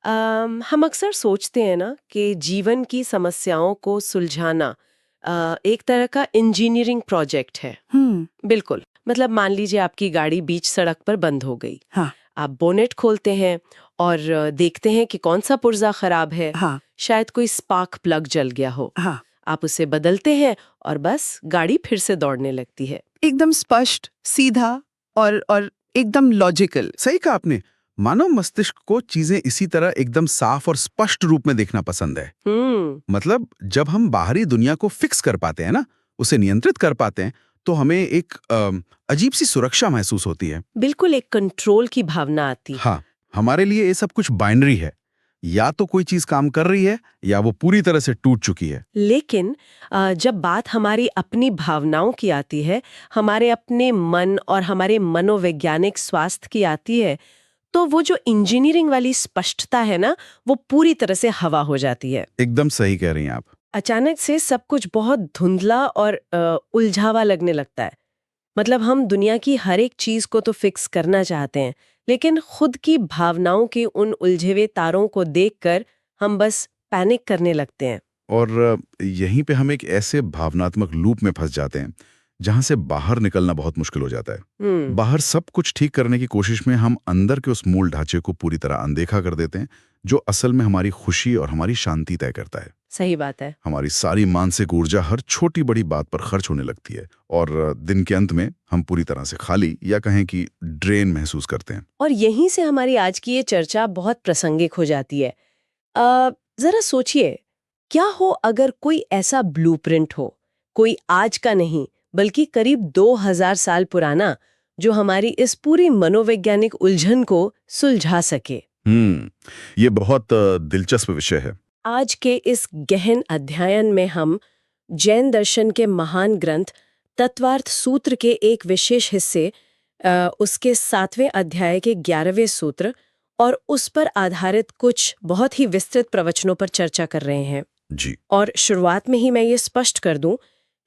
हम अक्सर सोचते हैं ना कि जीवन की समस्याओं को सुलझाना एक तरह का इंजीनियरिंग प्रोजेक्ट है। बिल्कुल। मतलब मान लीजिए आपकी गाड़ी बीच सड़क पर बंद हो गई। हाँ। आप बोनेट खोलते हैं और देखते हैं कि कौन सा पुर्जा खराब है। हाँ। शायद कोई स्पार्क प्लग जल गया हो। हाँ। आप उसे बदलते हैं और बस गाड़ी फिर से दौड़ने लगती है। एकदम स्पष्ट, सीधा और एकदम लॉजिकल। सही कहा आपने। मानव मस्तिष्क को चीजें इसी तरह एकदम साफ और स्पष्ट रूप में देखना पसंद है। मतलब जब हम बाहरी दुनिया को फिक्स कर पाते हैं ना, उसे नियंत्रित कर पाते हैं, तो हमें एक अजीब सी सुरक्षा महसूस होती है। बिल्कुल, एक कंट्रोल की भावना आती है। हाँ, हमारे लिए ये सब कुछ बाइनरी है। या तो कोई चीज काम कर रही है या वो पूरी तरह से टूट चुकी है। लेकिन जब बात हमारी अपनी भावनाओं की आती है, हमारे अपने मन और हमारे मनोवैज्ञानिक स्वास्थ्य की आती है, तो वो जो इंजीनियरिंग वाली स्पष्टता है ना, वो पूरी तरह से हवा हो जाती है। एकदम सही कह रही हैं आप। अचानक से सब कुछ बहुत धुंधला और उलझावा लगने लगता है। मतलब हम दुनिया की हर एक चीज को तो फिक्स करना चाहते हैं, लेकिन खुद की भावनाओं के उन उलझे हुए तारों को देखकर हम बस पैनिक करने लगते हैं। और यहीं पे हम एक ऐसे भावनात्मक लूप में फंस जाते हैं जहां से बाहर निकलना बहुत मुश्किल हो जाता है। बाहर सब कुछ ठीक करने की कोशिश में हम अंदर के उस मूल ढांचे को पूरी तरह अनदेखा कर देते हैं, जो असल में हमारी खुशी और हमारी शांति तय करता है। सही बात है। हमारी सारी मानसिक ऊर्जा हर छोटी बड़ी बात पर खर्च होने लगती है और दिन के अंत में हम पूरी तरह से खाली या कहें कि ड्रेन महसूस करते हैं। और यहीं से हमारी आज की ये चर्चा बहुत प्रासंगिक हो जाती है। जरा सोचिए, क्या हो अगर कोई ऐसा ब्लूप्रिंट हो, कोई आज का नहीं बल्कि करीब 2000 साल पुराना, जो हमारी इस पूरी मनोवैज्ञानिक उलझन को सुलझा सके। ये बहुत दिलचस्प विषय है। आज के इस गहन अध्ययन में हम जैन दर्शन के महान ग्रंथ तत्वार्थ सूत्र के एक विशेष हिस्से, उसके 7वें अध्याय के 11वें सूत्र और उस पर आधारित कुछ बहुत ही विस्तृत प्रवचनों पर चर्चा कर रहे हैं। जी। और शुरुआत में ही मैं ये स्पष्ट कर दूं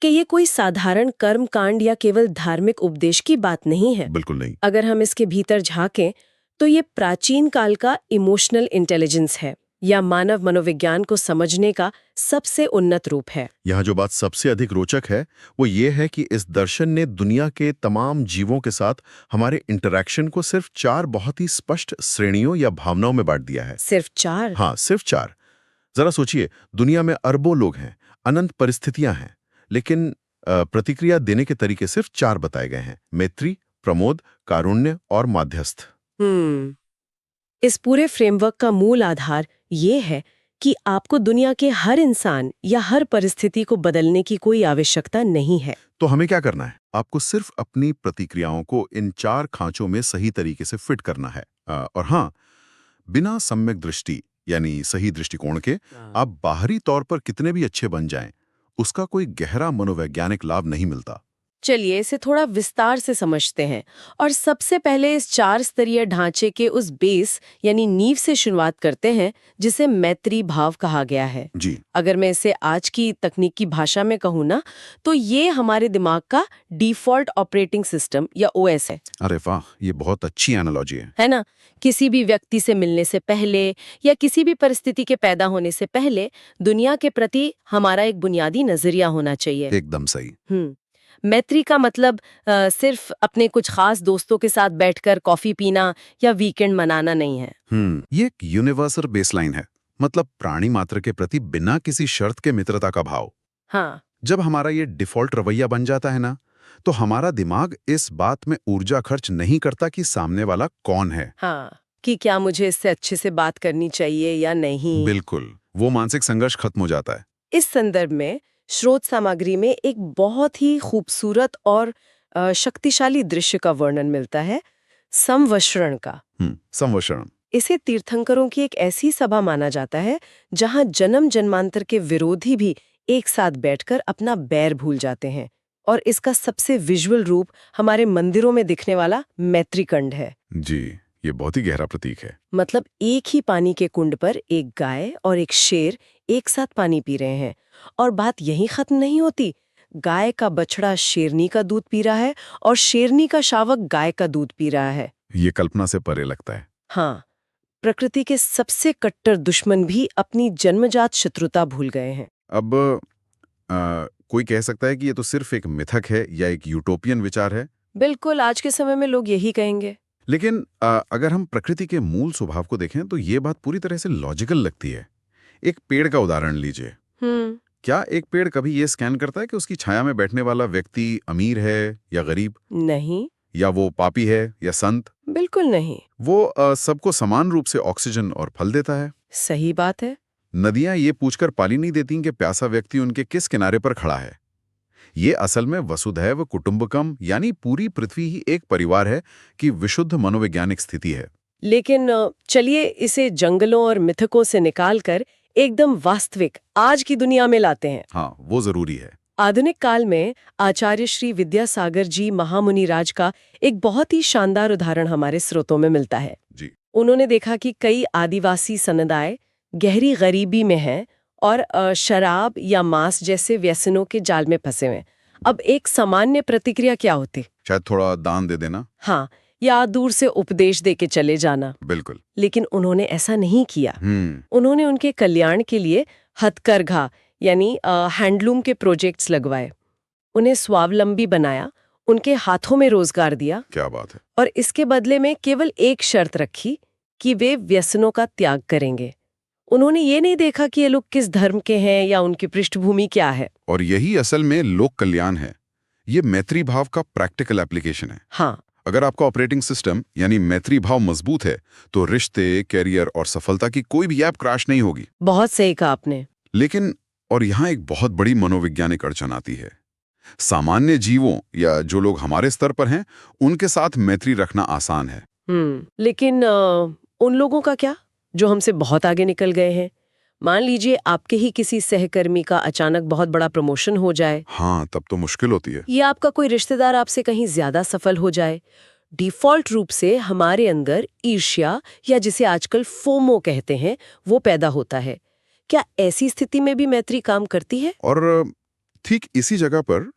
कि ये कोई साधारण कर्म कांड या केवल धार्मिक उपदेश की बात नहीं है। बिल्कुल नहीं। अगर हम इसके भीतर झांकें तो ये प्राचीन काल का इमोशनल इंटेलिजेंस है, या मानव मनोविज्ञान को समझने का सबसे उन्नत रूप है। यहाँ जो बात सबसे अधिक रोचक है वो ये है कि इस दर्शन ने दुनिया के तमाम जीवों के साथ हमारे इंटरैक्शन को सिर्फ 4 बहुत ही स्पष्ट श्रेणियों या भावनाओं में बांट दिया है। सिर्फ 4? हाँ, सिर्फ 4। जरा सोचिए, दुनिया में अरबों लोग हैं, अनंत परिस्थितियां हैं, लेकिन प्रतिक्रिया देने के तरीके सिर्फ 4 बताए गए हैं: मैत्री, प्रमोद, कारुण्य और माध्यस्थ। इस पूरे फ्रेमवर्क का मूल आधार ये है कि आपको दुनिया के हर इंसान या हर परिस्थिति को बदलने की कोई आवश्यकता नहीं है। तो हमें क्या करना है? आपको सिर्फ अपनी प्रतिक्रियाओं को इन 4 खांचों में सही तरीके से फिट करना है। और हाँ, बिना सम्यक दृष्टि यानी सही दृष्टिकोण के आप बाहरी तौर पर कितने भी अच्छे बन जाएं, उसका कोई गहरा मनोवैज्ञानिक लाभ नहीं मिलता। चलिए इसे थोड़ा विस्तार से समझते हैं और सबसे पहले इस 4 स्तरीय ढांचे के उस बेस यानी नींव से शुरुआत करते हैं, जिसे मैत्री भाव कहा गया है। जी। अगर मैं इसे आज की तकनीकी भाषा में कहूँ ना, तो ये हमारे दिमाग का डिफॉल्ट ऑपरेटिंग सिस्टम या ओएस है। अरे वाह, ये बहुत अच्छी एनालॉजी है ना? किसी भी व्यक्ति से मिलने से पहले या किसी भी परिस्थिति के पैदा होने से पहले दुनिया के प्रति हमारा एक बुनियादी नजरिया होना चाहिए। एकदम सही। मैत्री का मतलब सिर्फ अपने कुछ खास दोस्तों के साथ बैठकर कॉफी पीना या वीकेंड मनाना नहीं है। ये एक यूनिवर्सल बेसलाइन है, मतलब प्राणी मात्र के प्रति बिना किसी शर्त के मित्रता का भाव। हाँ। जब हमारा ये डिफॉल्ट रवैया बन जाता है ना, तो हमारा दिमाग इस बात में ऊर्जा खर्च नहीं करता कि सामने वाला कौन है। हाँ, कि क्या मुझे इससे अच्छे से बात करनी चाहिए या नहीं। बिल्कुल, वो मानसिक संघर्ष खत्म हो जाता है। इस संदर्भ में स्रोत सामग्री में एक बहुत ही खूबसूरत और शक्तिशाली दृश्य का वर्णन मिलता है, संवशरण का। संवशरण। इसे तीर्थंकरों की एक ऐसी सभा माना जाता है जहां जन्म जन्मांतर के विरोधी भी एक साथ बैठकर अपना बैर भूल जाते हैं, और इसका सबसे विजुअल रूप हमारे मंदिरों में दिखने वाला मैत्रीकंड है। जी, ये बहुत ही गहरा प्रतीक है। मतलब एक ही पानी के कुंड पर एक गाय और एक शेर एक साथ पानी पी रहे हैं, और बात यहीं खत्म नहीं होती। गाय का बछड़ा शेरनी का दूध पी रहा है और शेरनी का शावक गाय का दूध पी रहा है। ये कल्पना से परे लगता है। हाँ, प्रकृति के सबसे कट्टर दुश्मन भी अपनी जन्मजात शत्रुता भूल गए हैं। अब कोई कह सकता है कि ये तो सिर्फ एक मिथक है या एक यूटोपियन विचार है। बिल्कुल, आज के समय में लोग यही कहेंगे। लेकिन अगर हम प्रकृति के मूल स्वभाव को देखें तो ये बात पूरी तरह से लॉजिकल लगती है। एक पेड़ का उदाहरण लीजिए। क्या एक पेड़ कभी ये स्कैन करता है कि उसकी छाया में बैठने वाला व्यक्ति अमीर है या गरीब? नहीं। या वो पापी है या संत? बिल्कुल नहीं। वो सबको समान रूप से ऑक्सीजन और फल देता है। सही बात है। नदियां ये पूछकर पानी नहीं देती कि प्यासा व्यक्ति उनके किस किनारे पर खड़ा है। ये असल में वसुधैव कुटुंबकम यानी पूरी पृथ्वी ही एक परिवार है कि विशुद्ध मनोवैज्ञानिक स्थिति है। लेकिन चलिए इसे जंगलों और मिथकों से निकालकर एकदम वास्तविक आज की दुनिया में लाते हैं। हाँ, वो जरूरी है। आधुनिक काल में आचार्य श्री विद्यासागर जी महामुनि राज का एक बहुत ही शानदार उदाहरण हमारे स्रोतों में मिलता है जी। उन्होंने देखा कि कई आदिवासी समुदाय गहरी गरीबी में हैं और शराब या मांस जैसे व्यसनों के जाल में फंसे हुए हैं। अब एक सामान्य प्रतिक्रिया क्या होती? शायद थोड़ा दान दे देना। हाँ, या दूर से उपदेश देके चले जाना। बिल्कुल। लेकिन उन्होंने ऐसा नहीं किया। उन्होंने उनके कल्याण के लिए हथकरघा यानी हैंडलूम के प्रोजेक्ट्स लगवाए, उन्हें स्वावलंबी बनाया, उनके हाथों में रोजगार दिया। क्या बात है। और इसके बदले में केवल एक शर्त रखी कि वे व्यसनों का त्याग करेंगे। उन्होंने ये नहीं देखा कि ये लोग किस धर्म के हैं या उनकी पृष्ठभूमि क्या है। और यही असल में लोक कल्याण है। ये मैत्री भाव का प्रैक्टिकल एप्लीकेशन है। हाँ, अगर आपका ऑपरेटिंग सिस्टम यानी मैत्री भाव मजबूत है तो रिश्ते, कैरियर और सफलता की कोई भी ऐप क्रैश नहीं होगी। बहुत सही कहा आपने। लेकिन और यहाँ एक बहुत बड़ी मनोवैज्ञानिक अड़चन आती है। सामान्य जीवों या जो लोग हमारे स्तर पर हैं उनके साथ मैत्री रखना आसान है। लेकिन उन लोगों का क्या जो हमसे बहुत आगे निकल गए हैं? मान लीजिए आपके ही किसी सहकर्मी का अचानक बहुत बड़ा प्रमोशन हो जाए। हाँ, तब तो मुश्किल होती है। या आपका कोई रिश्तेदार आपसे कहीं ज्यादा सफल हो जाए। डिफॉल्ट रूप से हमारे अंदर ईर्ष्या या जिसे आजकल फोमो कहते हैं वो पैदा होता है। क्या ऐसी स्थिति में भी मैत्री काम करती है? और ठीक इसी जगह पर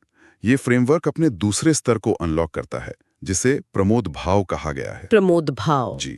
यह फ्रेमवर्क अपने दूसरे स्तर को अनलॉक करता है जिसे प्रमोद भाव कहा गया है। प्रमोद भाव। जी।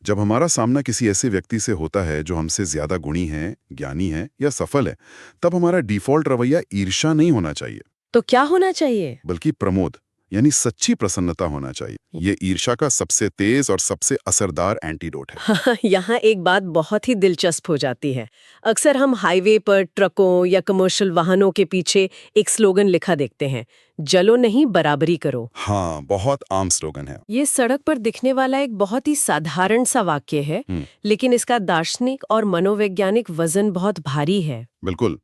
जब हमारा सामना किसी ऐसे व्यक्ति से होता है जो हमसे ज्यादा गुणी है, ज्ञानी है या सफल है, तब हमारा डिफॉल्ट रवैया ईर्ष्या नहीं होना चाहिए। तो क्या होना चाहिए? बल्कि प्रमोद यानी सच्ची प्रसन्नता होना चाहिए। ये ईर्ष्या का सबसे तेज और सबसे असरदार एंटीडोट है। यहाँ एक बात बहुत ही दिलचस्प हो जाती है। अक्सर हम हाईवे पर ट्रकों या कमर्शियल वाहनों के पीछे एक स्लोगन लिखा देखते हैं, जलो नहीं बराबरी करो। हाँ, बहुत आम स्लोगन है। ये सड़क पर दिखने वाला एक बहुत ही साधारण सा वाक्य है, लेकिन इसका दार्शनिक और मनोवैज्ञानिक वजन बहुत भारी है। बिल्कुल।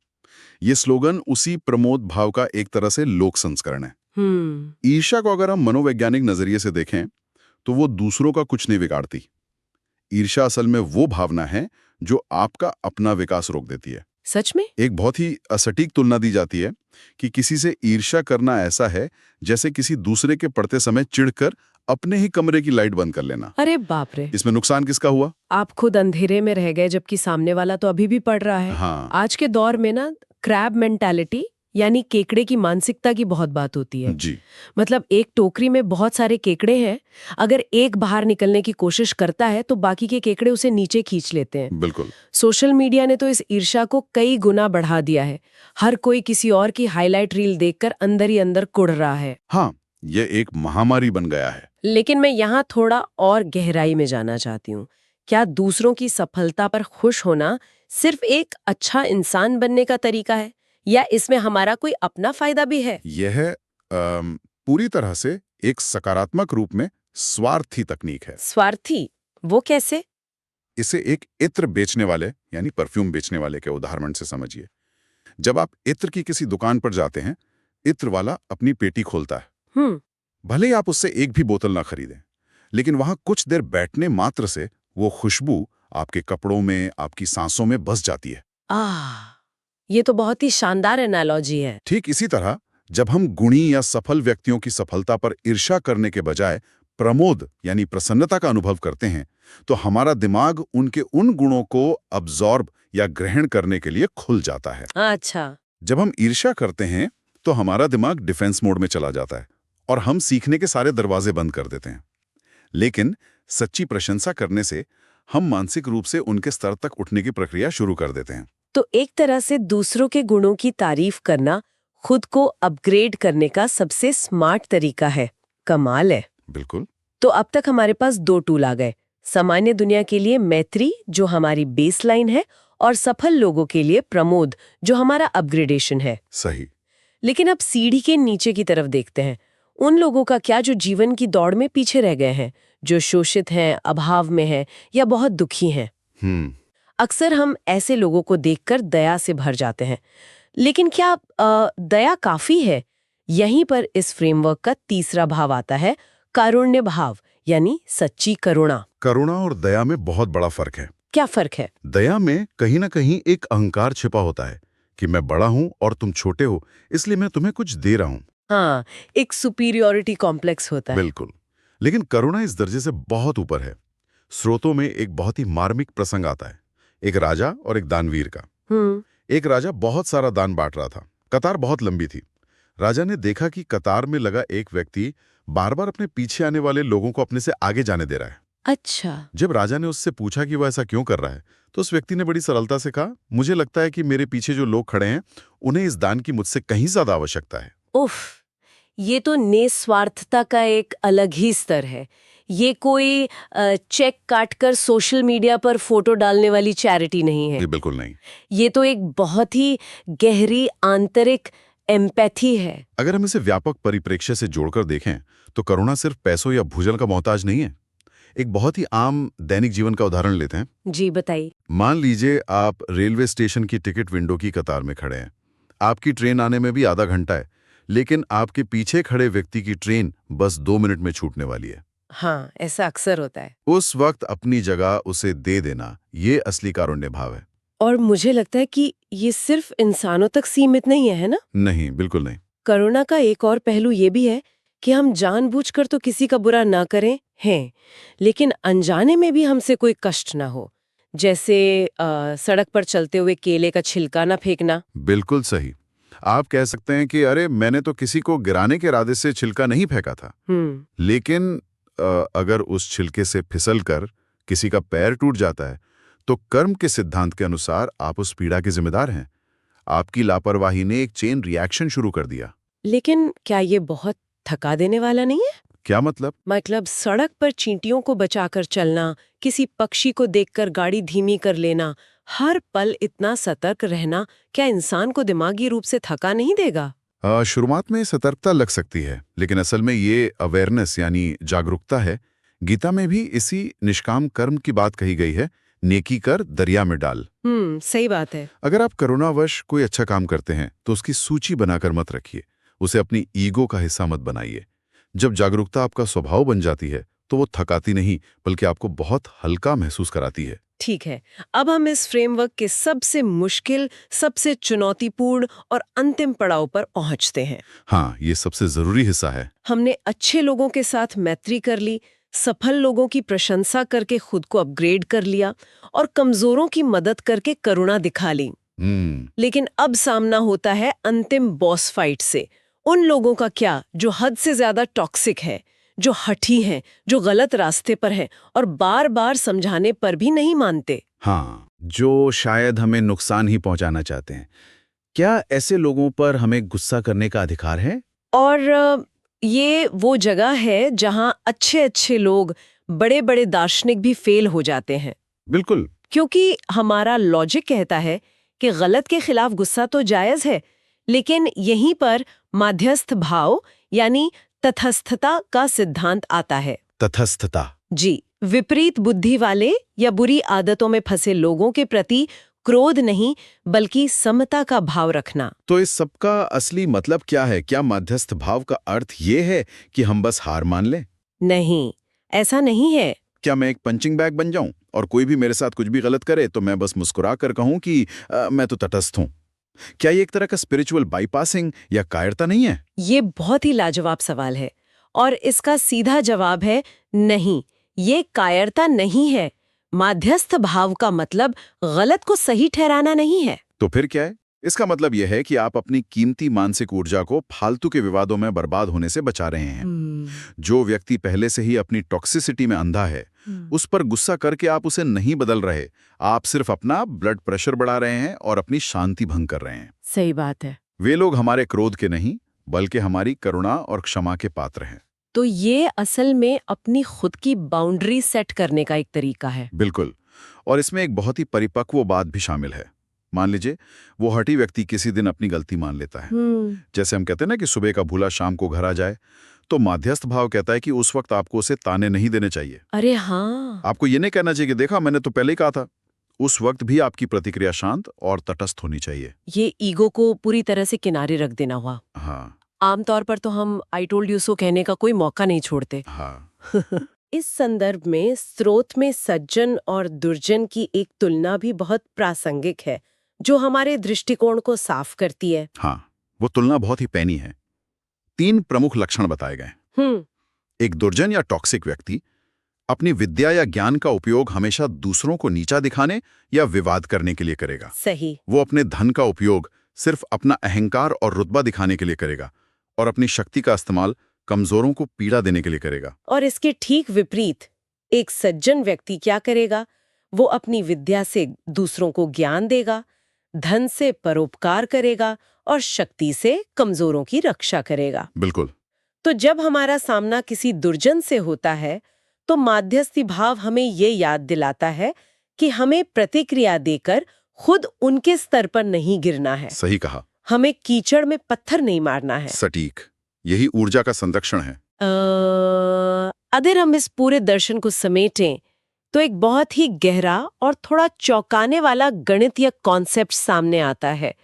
ये स्लोगन उसी प्रमोद भाव का एक तरह से लोक संस्करण है। ईर्ष्या को अगर हम मनोवैज्ञानिक नजरिए से देखें तो वो दूसरों का कुछ नहीं बिगाड़ती। ईर्ष्या असल में वो भावना है जो आपका अपना विकास रोक देती है। सच में? एक बहुत ही असटीक तुलना दी जाती है कि किसी से ईर्ष्या करना ऐसा है जैसे किसी दूसरे के पढ़ते समय चिढ़कर अपने ही कमरे की लाइट बंद कर लेना। अरे बाप रे! इसमें नुकसान किसका हुआ? आप खुद अंधेरे में रह गए जबकि सामने वाला तो अभी भी पढ़ रहा है। हाँ। आज के दौर में ना क्रैब मेंटालिटी यानी केकड़े की मानसिकता की बहुत बात होती है। जी। मतलब एक टोकरी में बहुत सारे केकड़े हैं, अगर एक बाहर निकलने की कोशिश करता है तो बाकी के केकड़े उसे नीचे खींच लेते हैं। बिल्कुल। सोशल मीडिया ने तो इस ईर्ष्या को कई गुना बढ़ा दिया है। हर कोई किसी और की हाईलाइट रील देखकर अंदर ही अंदर कुढ़ रहा है। हाँ, ये एक महामारी बन गया है। लेकिन मैं यहाँ थोड़ा और गहराई में जाना चाहती हूँ। क्या दूसरों की सफलता पर खुश होना सिर्फ एक अच्छा इंसान बनने का तरीका है या इसमें हमारा कोई अपना फायदा भी है? यह पूरी तरह से एक सकारात्मक रूप में स्वार्थी तकनीक है। स्वार्थी? वो कैसे? इसे एक इत्र बेचने वाले यानी परफ्यूम बेचने वाले के उदाहरण से समझिए। जब आप इत्र की किसी दुकान पर जाते हैं, इत्र वाला अपनी पेटी खोलता है। भले ही आप उससे एक भी बोतल ना खरीदें, लेकिन वहां कुछ देर बैठने मात्र से वो खुशबू आपके कपड़ों में, आपकी सांसों में बस जाती है। ये तो बहुत ही शानदार एनालॉजी है। ठीक इसी तरह जब हम गुणी या सफल व्यक्तियों की सफलता पर ईर्ष्या करने के बजाय प्रमोद यानी प्रसन्नता का अनुभव करते हैं, तो हमारा दिमाग उनके उन गुणों को अब्जॉर्ब या ग्रहण करने के लिए खुल जाता है। अच्छा। जब हम ईर्ष्या करते हैं तो हमारा दिमाग डिफेंस मोड में चला जाता है और हम सीखने के सारे दरवाजे बंद कर देते हैं। लेकिन सच्ची प्रशंसा करने से हम मानसिक रूप से उनके स्तर तक उठने की प्रक्रिया शुरू कर देते हैं। तो एक तरह से दूसरों के गुणों की तारीफ करना खुद को अपग्रेड करने का सबसे स्मार्ट तरीका है। कमाल है। बिल्कुल। तो अब तक हमारे पास 2 टूल आ गए, सामान्य दुनिया के लिए मैत्री जो हमारी बेसलाइन है और सफल लोगों के लिए प्रमोद जो हमारा अपग्रेडेशन है। सही। लेकिन अब सीढ़ी के नीचे की तरफ देखते हैं। उन लोगों का क्या जो जीवन की दौड़ में पीछे रह गए हैं, जो शोषित हैं, अभाव में हैं या बहुत दुखी हैं। अक्सर हम ऐसे लोगों को देखकर दया से भर जाते हैं, लेकिन क्या दया काफी है? यहीं पर इस फ्रेमवर्क का तीसरा भाव आता है, कारुण्य भाव, यानी सच्ची करुणा। करुणा और दया में बहुत बड़ा फर्क है। क्या फर्क है? दया में कहीं ना कहीं एक अहंकार छिपा होता है कि मैं बड़ा हूं और तुम छोटे हो, इसलिए मैं तुम्हें कुछ दे रहा हूं। हाँ, एक सुपीरियॉरिटी कॉम्प्लेक्स होता है। बिल्कुल। लेकिन करुणा इस दर्जे से बहुत ऊपर है। स्रोतों में एक बहुत ही मार्मिक प्रसंग आता है, एक राजा और एक दानवीर का। एक राजा बहुत सारा दान बांट रहा था। कतार बहुत लंबी थी। राजा ने देखा कि कतार में लगा एक व्यक्ति बार बार अपने पीछे आने वाले लोगों को अपने से आगे जाने दे रहा है। अच्छा। जब राजा ने उससे पूछा कि वह ऐसा क्यों कर रहा है, तो उस व्यक्ति ने बड़ी सरलता से कहा, मुझे लगता है कि मेरे पीछे जो लोग खड़े हैं उन्हें इस दान की मुझसे कहीं ज्यादा आवश्यकता है। उफ, ये तो निस्वार्थता का एक अलग ही स्तर है। ये कोई चेक काटकर सोशल मीडिया पर फोटो डालने वाली चैरिटी नहीं है। जी बिल्कुल नहीं। ये तो एक बहुत ही गहरी आंतरिक एम्पैथी है। अगर हम इसे व्यापक परिप्रेक्ष्य से जोड़कर देखें तो करुणा सिर्फ पैसों या भोजन का मोहताज नहीं है। एक बहुत ही आम दैनिक जीवन का उदाहरण लेते हैं। जी बताइए। मान लीजिए आप रेलवे स्टेशन की टिकट विंडो की कतार में खड़े हैं। आपकी ट्रेन आने में भी आधा घंटा है, लेकिन आपके पीछे खड़े व्यक्ति की ट्रेन बस 2 मिनट में छूटने वाली है। हाँ, ऐसा अक्सर होता है। उस वक्त अपनी जगह उसे दे देना, ये असली कारुण्य भाव है। और मुझे लगता है कि ये सिर्फ इंसानों तक सीमित नहीं है ना? नहीं, बिल्कुल नहीं। करुणा का एक और पहलू ये भी है कि हम जानबूझकर तो किसी का बुरा ना करें हैं, लेकिन अनजाने में भी हमसे कोई कष्ट ना हो। जैसे सड़क पर चलते हुए केले का छिलका ना फेंकना। बिल्कुल सही। आप कह सकते हैं कि अरे मैंने तो किसी को गिराने के इरादे से छिलका नहीं फेंका था, लेकिन अगर उस छिलके से फिसलकर किसी का पैर टूट जाता है तो कर्म के सिद्धांत के अनुसार आप उस पीड़ा के जिम्मेदार हैं। आपकी लापरवाही ने एक चेन रिएक्शन शुरू कर दिया। लेकिन क्या ये बहुत थका देने वाला नहीं है? क्या मतलब? मतलब सड़क पर चींटियों को बचाकर चलना, किसी पक्षी को देखकर गाड़ी धीमी कर लेना, हर पल इतना सतर्क रहना, क्या इंसान को दिमागी रूप से थका नहीं देगा? शुरुआत में सतर्कता लग सकती है, लेकिन असल में ये अवेयरनेस यानी जागरूकता है। गीता में भी इसी निष्काम कर्म की बात कही गई है, नेकी कर दरिया में डाल। सही बात है। अगर आप करुणावश कोई अच्छा काम करते हैं तो उसकी सूची बनाकर मत रखिए, उसे अपनी ईगो का हिस्सा मत बनाइए। जब जागरूकता आपका स्वभाव बन जाती है तो वो थकाती नहीं, बल्कि आपको बहुत हल्का महसूस कराती है। ठीक है, अब हम इस फ्रेमवर्क के सबसे मुश्किल, सबसे चुनौतीपूर्ण और अंतिम पड़ाव पर पहुंचते हैं। हाँ, ये सबसे जरूरी हिस्सा है। हमने अच्छे लोगों के साथ मैत्री कर ली, सफल लोगों की प्रशंसा करके खुद को अपग्रेड कर लिया और कमजोरों की मदद करके करुणा दिखा ली। लेकिन अब सामना होता है अंतिम बॉस फाइट से। उन लोगों का क्या जो हद से ज्यादा टॉक्सिक है, जो हठी हैं, जो गलत रास्ते पर हैं और बार बार समझाने पर भी नहीं मानते। हाँ, जो शायद हमें नुकसान ही पहुंचाना चाहते हैं। क्या ऐसे लोगों पर हमें गुस्सा करने का अधिकार है? और ये वो जगह है जहां अच्छे लोग, बड़े दार्शनिक भी फेल हो जाते हैं। बिल्कुल। क्योंकि हमारा लॉजिक कहता है कि गलत के खिलाफ गुस्सा तो जायज है, लेकिन यहीं पर मध्यस्थ भाव यानी तटस्थता का सिद्धांत आता है। तटस्थता? जी, विपरीत बुद्धि वाले या बुरी आदतों में फंसे लोगों के प्रति क्रोध नहीं, बल्कि समता का भाव रखना। तो इस सब का असली मतलब क्या है? क्या मध्यस्थ भाव का अर्थ ये है कि हम बस हार मान लें? नहीं, ऐसा नहीं है। क्या मैं एक पंचिंग बैग बन जाऊं और कोई भी मेरे साथ कुछ भी गलत करे तो मैं बस मुस्कुरा कर कहूं कि मैं तो तटस्थ हूं? क्या ये एक तरह का स्पिरिचुअल बाईपासिंग या कायरता नहीं है? ये बहुत ही लाजवाब सवाल है और इसका सीधा जवाब है नहीं, ये कायरता नहीं है। मध्यस्थ भाव का मतलब गलत को सही ठहराना नहीं है। तो फिर क्या है? इसका मतलब यह है कि आप अपनी कीमती मानसिक ऊर्जा को फालतू के विवादों में बर्बाद होने से बचा रहे हैं। जो व्यक्ति पहले से ही अपनी टॉक्सिसिटी में अंधा है, उस पर गुस्सा करके आप उसे नहीं बदल रहे। आप सिर्फ अपना ब्लड प्रेशर बढ़ा रहे हैं और अपनी शांति भंग कर रहे हैं। सही बात है। वे लोग हमारे क्रोध के नहीं, बल्कि हमारी करुणा और क्षमा के पात्र हैं। तो ये असल में अपनी खुद की बाउंड्री सेट करने का एक तरीका है। बिल्कुल। और इसमें एक बहुत ही परिपक्व बात भी शामिल है। मान लीजिए वो हठी व्यक्ति किसी दिन अपनी गलती मान लेता है। जैसे हम कहते हैं ना कि सुबह का भूला शाम को घर आ जाए, तो माध्यस्थ भाव कहता है कि उस वक्त आपको उसे ताने नहीं देने चाहिए। अरे हाँ, आपको ये नहीं कहना चाहिए कि देखा मैंने तो पहले ही कहा था। उस वक्त भी आपकी प्रतिक्रिया शांत और तटस्थ होनी चाहिए। ये ईगो को पूरी तरह से किनारे रख देना हुआ। हाँ आमतौर पर तो हम आई टोल्ड यू सो कहने का कोई मौका नहीं छोड़ते। हाँ इस संदर्भ में स्रोत में सज्जन और दुर्जन की एक तुलना भी बहुत प्रासंगिक है, जो हमारे दृष्टिकोण को साफ करती है। हाँ, वो तुलना बहुत ही पैनी है। 3 प्रमुख लक्षण बताए गए। एक दुर्जन या टॉक्सिक व्यक्ति अपनी विद्या या ज्ञान का उपयोग हमेशा दूसरों को नीचा दिखाने या विवाद करने के लिए करेगा। सही। वो अपने धन का उपयोग सिर्फ अपना अहंकार और रुतबा दिखाने के लिए करेगा और अपनी शक्ति का इस्तेमाल कमजोरों को पीड़ा देने के लिए करेगा। और इसके ठीक विपरीत एक सज्जन व्यक्ति क्या करेगा? वो अपनी विद्या से दूसरों को ज्ञान देगा, धन से परोपकार करेगा और शक्ति से कमजोरों की रक्षा करेगा। बिल्कुल। तो जब हमारा सामना किसी दुर्जन से होता है, तो माध्यस्थी भाव हमें ये याद दिलाता है कि हमें प्रतिक्रिया देकर खुद उनके स्तर पर नहीं गिरना है। सही कहा। हमें कीचड़ में पत्थर नहीं मारना है। सटीक। यही ऊर्जा का संरक्षण है। अगर हम इस पूरे दर्शन को समेटें तो एक बहुत ही गहरा और थोड़ा चौंकाने वाला गणितीय कॉन्सेप्ट सामने आता है।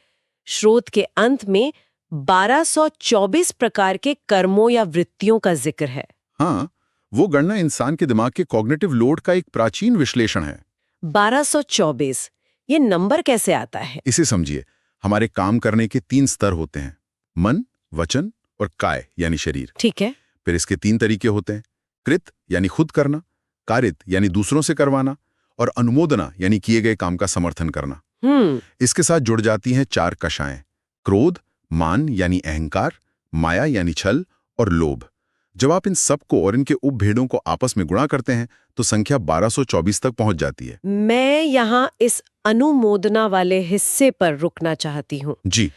स्रोत के अंत में 1224 प्रकार के कर्मों या वृत्तियों का जिक्र है। हाँ, वो गणना इंसान के दिमाग के कॉग्निटिव लोड का एक प्राचीन विश्लेषण है। 1224, ये नंबर कैसे आता है? इसे समझिए, हमारे काम करने के 3 स्तर होते हैं, मन, वचन और काय यानी शरीर। ठीक है। फिर इसके 3 तरीके होते हैं, कृत यानी खुद करना, कारित यानी दूसरों से करवाना और अनुमोदना यानी किए गए काम का समर्थन करना। इसके साथ जुड़ जाती हैं 4 कषाएं, क्रोध, मान यानी अहंकार, माया यानी छल और लोभ। जब आप इन सबको और इनके उपभेदों को आपस में गुणा करते हैं तो संख्या 1224 तक पहुंच जाती है। मैं यहाँ इस अनुमोदना वाले हिस्से पर रुकना चाहती हूँ। जी।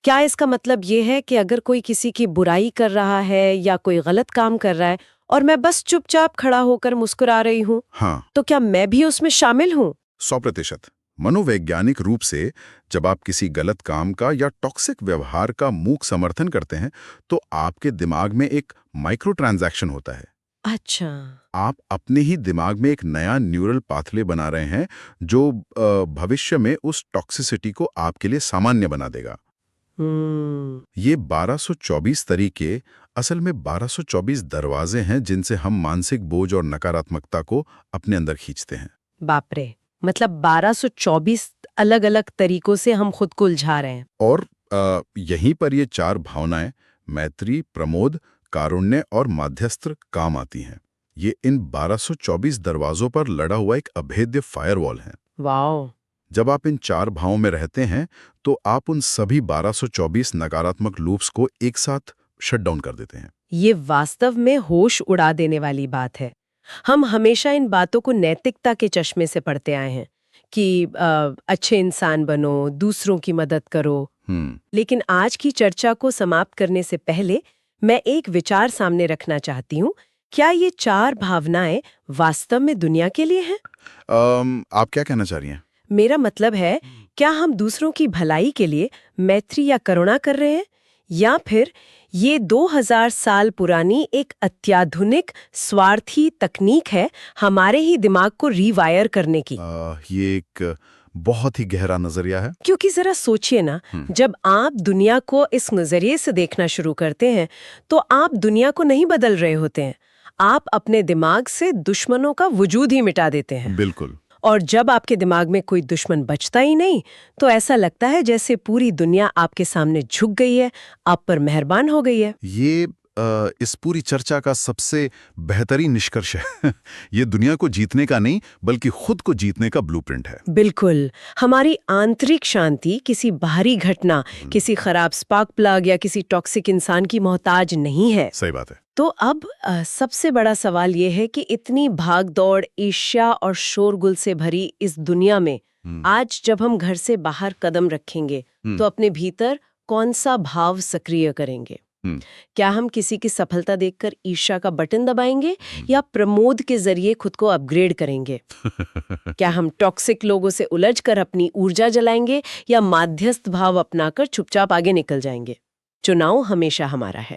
क्या इसका मतलब ये है कि अगर कोई किसी की बुराई कर रहा है या कोई गलत काम कर रहा है और मैं बस चुपचाप खड़ा होकर मुस्कुरा रही हूँ, हाँ, तो क्या मैं भी उसमें शामिल हूँ? 100%। मनोवैज्ञानिक रूप से जब आप किसी गलत काम का या टॉक्सिक व्यवहार का मूक समर्थन करते हैं तो आपके दिमाग में एक माइक्रो ट्रांजैक्शन होता है। अच्छा। आप अपने ही दिमाग में एक नया न्यूरल पाथवे बना रहे हैं जो भविष्य में उस टॉक्सिसिटी को आपके लिए सामान्य बना देगा। ये 1224 तरीके असल में 1224 दरवाजे हैं जिनसे हम मानसिक बोझ और नकारात्मकता को अपने अंदर खींचते हैं। बाप रे, मतलब 1224 अलग-अलग तरीकों से हम खुद को उलझा रहे हैं। और यहीं पर ये 4 भावनाएं मैत्री, प्रमोद, कारुण्य और माध्यस्थ काम आती हैं। ये इन 1224 दरवाजों पर लड़ा हुआ एक अभेद्य फायरवॉल है। वाओ। जब आप इन 4 भावों में रहते हैं तो आप उन सभी 1224 नकारात्मक लूप्स को एक साथ शट डाउन कर देते हैं। ये वास्तव में होश उड़ा देने वाली बात है। हम हमेशा इन बातों को नैतिकता के चश्मे से पढ़ते आए हैं कि अच्छे इंसान बनो, दूसरों की मदद करो। लेकिन आज की चर्चा को समाप्त करने से पहले मैं एक विचार सामने रखना चाहती हूँ। क्या ये 4 भावनाएं वास्तव में दुनिया के लिए हैं? आप क्या कहना चाह रही हैं? मेरा मतलब है, क्या हम दूसरों की भलाई के लिए मैत्री या करुणा कर रहे हैं, या फिर ये 2000 साल पुरानी एक अत्याधुनिक स्वार्थी तकनीक है हमारे ही दिमाग को रीवायर करने की? ये एक बहुत ही गहरा नजरिया है। क्योंकि जरा सोचिए ना, जब आप दुनिया को इस नजरिए से देखना शुरू करते हैं तो आप दुनिया को नहीं बदल रहे होते हैं, आप अपने दिमाग से दुश्मनों का वजूद ही मिटा देते हैं। बिल्कुल। और जब आपके दिमाग में कोई दुश्मन बचता ही नहीं तो ऐसा लगता है जैसे पूरी दुनिया आपके सामने झुक गई है, आप पर मेहरबान हो गई है। ये इस पूरी चर्चा का सबसे बेहतरीन निष्कर्ष है ये दुनिया को जीतने का नहीं बल्कि खुद को जीतने का ब्लूप्रिंट है। बिल्कुल। हमारी आंतरिक शांति किसी बाहरी घटना, किसी खराब स्पार्क प्लग या किसी टॉक्सिक इंसान की मोहताज नहीं है। सही बात है। तो अब सबसे बड़ा सवाल ये है कि इतनी भाग-दौड़, ईर्ष्या और शोरगुल से भरी इस दुनिया में आज जब हम घर से बाहर कदम रखेंगे तो अपने भीतर कौन सा भाव सक्रिय करेंगे? क्या हम किसी की सफलता देखकर ईर्ष्या का बटन दबाएंगे या प्रमोद के जरिए खुद को अपग्रेड करेंगे? क्या हम टॉक्सिक लोगों से उलझकर अपनी ऊर्जा जलाएंगे या माध्यस्थ भाव अपनाकर चुपचाप आगे निकल जाएंगे? चुनाव हमेशा हमारा है।